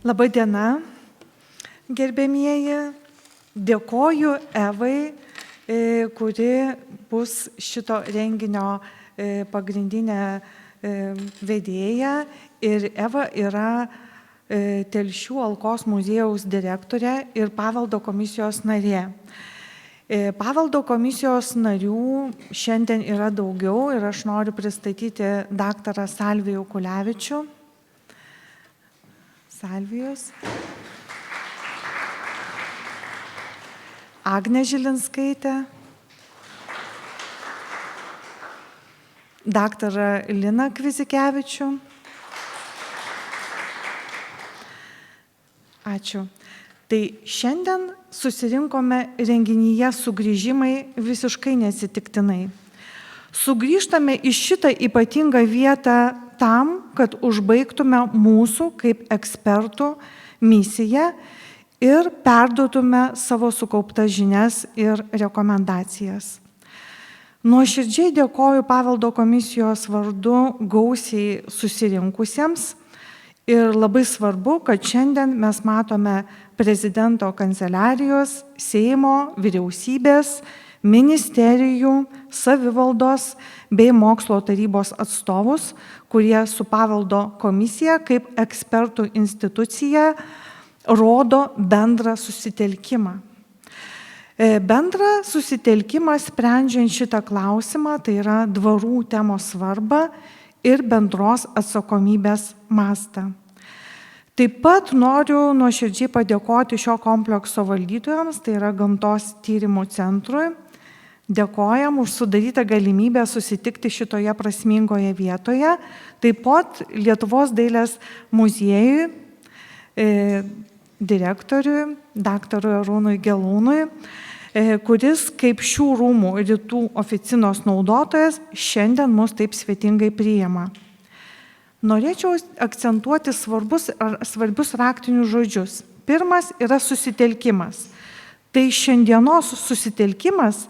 Labą dieną, gerbėmieji. Dėkoju Evai, kuri bus šito renginio pagrindinė vedėja. Ir Eva yra Telšių Alkos muziejaus direktorė ir paveldo komisijos narė. Paveldo komisijos narių šiandien yra daugiau ir aš noriu pristatyti daktarą Salvijų Kulevičių. Salvijus. Agnė Žilinskaitė. Daktarą Liną Kvizikevičių. Ačiū. Tai šiandien susirinkome renginyje sugrįžimai visiškai neatsitiktinai. Sugrįžtame į šitą ypatingą vietą tam, kad užbaigtume mūsų kaip ekspertų misiją ir perduotume savo sukauptas žinias ir rekomendacijas. Nuoširdžiai dėkoju paveldo komisijos vardu gausiai susirinkusiems ir labai svarbu, kad šiandien mes matome prezidento kanceliarijos, Seimo, vyriausybės, ministerijų, savivaldos bei mokslo tarybos atstovus, kurie su paveldo komisija kaip ekspertų institucija rodo bendrą susitelkimą. Bendrą susitelkimą sprendžiant šitą klausimą, tai yra dvarų temos svarbą ir bendros atsakomybės mastą. Taip pat noriu nuoširdžiai padėkoti šio komplekso valdytojams, tai yra Gamtos tyrimų centrui. Dėkojam už sudarytą galimybę susitikti šitoje prasmingoje vietoje. Taip pat Lietuvos dailės muziejui, direktoriui, daktarui Arūnui Gelūnui, kuris kaip šių rūmų rytų oficinos naudotojas šiandien mus taip svetingai priima. Norėčiau akcentuoti svarbius raktinius žodžius. Pirmas yra susitelkimas. Tai šiandienos susitelkimas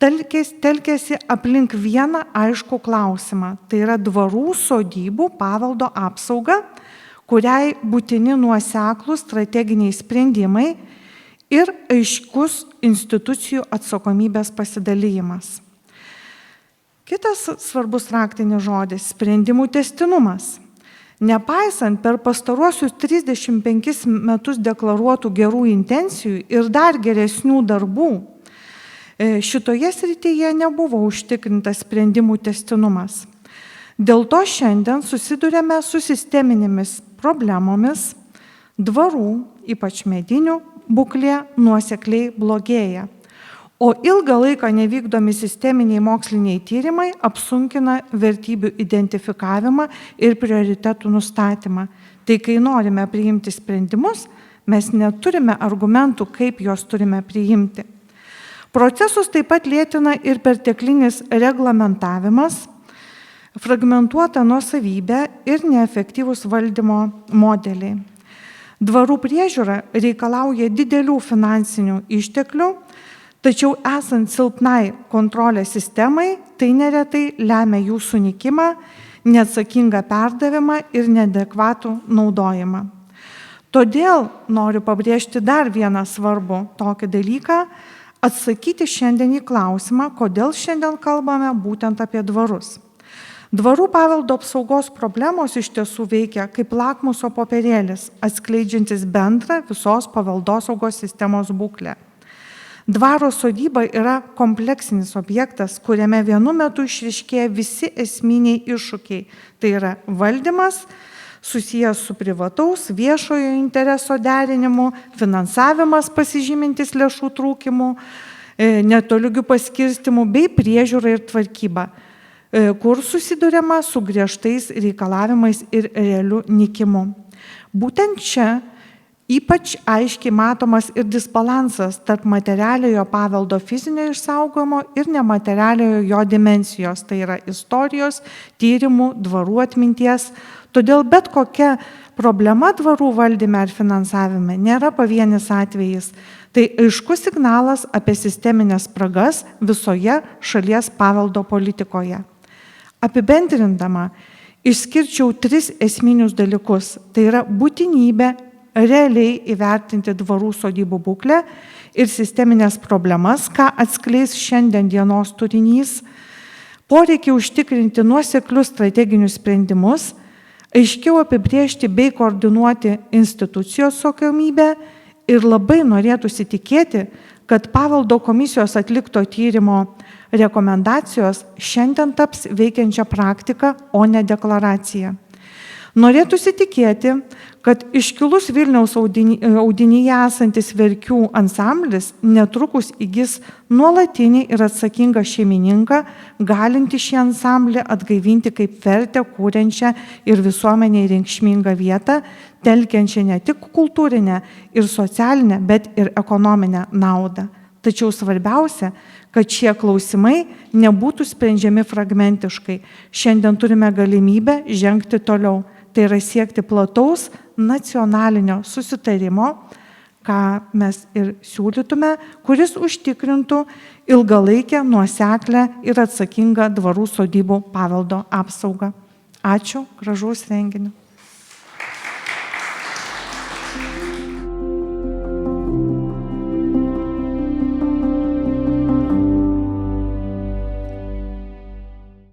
telkėsi aplink vieną aiškų klausimą. Tai yra dvarų sodybų paveldo apsauga, kuriai būtini nuoseklūs strateginiai sprendimai ir aiškus institucijų atsakomybės pasidalymas. Kitas svarbus raktinis žodis – sprendimų tęstinumas. Nepaisant per pastaruosius 35 metus deklaruotų gerų intencijų ir dar geresnių darbų, šitoje srityje nebuvo užtikrintas sprendimų tęstinumas. Dėl to šiandien susidurėme su sisteminėmis problemomis, dvarų, ypač medinių, būklė nuosekliai blogėja. O ilgą laiką nevykdomi sisteminiai moksliniai tyrimai apsunkina vertybių identifikavimą ir prioritetų nustatymą. Tai kai norime priimti sprendimus, mes neturime argumentų, kaip juos turime priimti. Procesus taip pat lėtina ir perteklinis reglamentavimas, fragmentuota nuosavybė ir neefektyvūs valdymo modeliai. Dvarų priežiūra reikalauja didelių finansinių išteklių, tačiau esant silpnai kontrolės sistemai, tai neretai lemia jų sunykimą, neatsakingą perdavimą ir neadekvatų naudojimą. Todėl noriu pabrėžti dar vieną svarbų tokį dalyką, atsakyti šiandien į klausimą, kodėl šiandien kalbame būtent apie dvarus. Dvarų paveldo apsaugos problemos iš tiesų veikia kaip lakmuso popierėlis, atskleidžiantis bendrą visos paveldosaugos sistemos būklę. Dvaro sodyba yra kompleksinis objektas, kuriame vienu metu išryškėja visi esminiai iššūkiai. Tai yra valdymas, susijęs su privataus, viešojo intereso derinimu, finansavimas pasižymintis lėšų trūkimu, netolygių paskirstimų bei priežiūra ir tvarkyba, kur susiduriama su griežtais reikalavimais ir realiu nykimu. Būtent čia ypač aiškiai matomas ir disbalansas tarp materialiojo paveldo fizinio išsaugojimo ir nematerialiojo jo dimensijos, tai yra istorijos, tyrimų, dvarų atminties. Todėl bet kokia problema dvarų valdyme ar finansavime nėra pavienis atvejis. Tai aiškus signalas apie sisteminės spragas visoje šalies paveldo politikoje. Apibendrindama, išskirčiau 3 esminius dalykus. Tai yra būtinybė realiai įvertinti dvarų sodybų būklę ir sisteminės problemas, ką atskleis šiandien dienos turinys, poreikį užtikrinti nuoseklius strateginius sprendimus, aiškiau apibriežti bei koordinuoti institucijos atsakomybę ir labai norėtųsi tikėti, kad paveldo komisijos atlikto tyrimo rekomendacijos šiandien taps veikiančia praktika, o ne deklaracija. Norėtųsi tikėti, kad iškilus Vilniaus audinyje esantis Verkių ansamblis netrukus įgis nuolatinį ir atsakingą šeimininką, galinti šį ansamblį atgaivinti kaip vertę kūrenčią ir visuomeniai reikšmingą vietą, telkiančią ne tik kultūrinę ir socialinę, bet ir ekonominę naudą. Tačiau svarbiausia, kad šie klausimai nebūtų sprendžiami fragmentiškai. Šiandien turime galimybę žengti toliau. Tai yra siekti plataus nacionalinio susitarimo, ką mes ir siūlytume, kuris užtikrintų ilgalaikę, nuoseklę ir atsakingą dvarų sodybų paveldo apsaugą. Ačiū, gražaus renginio.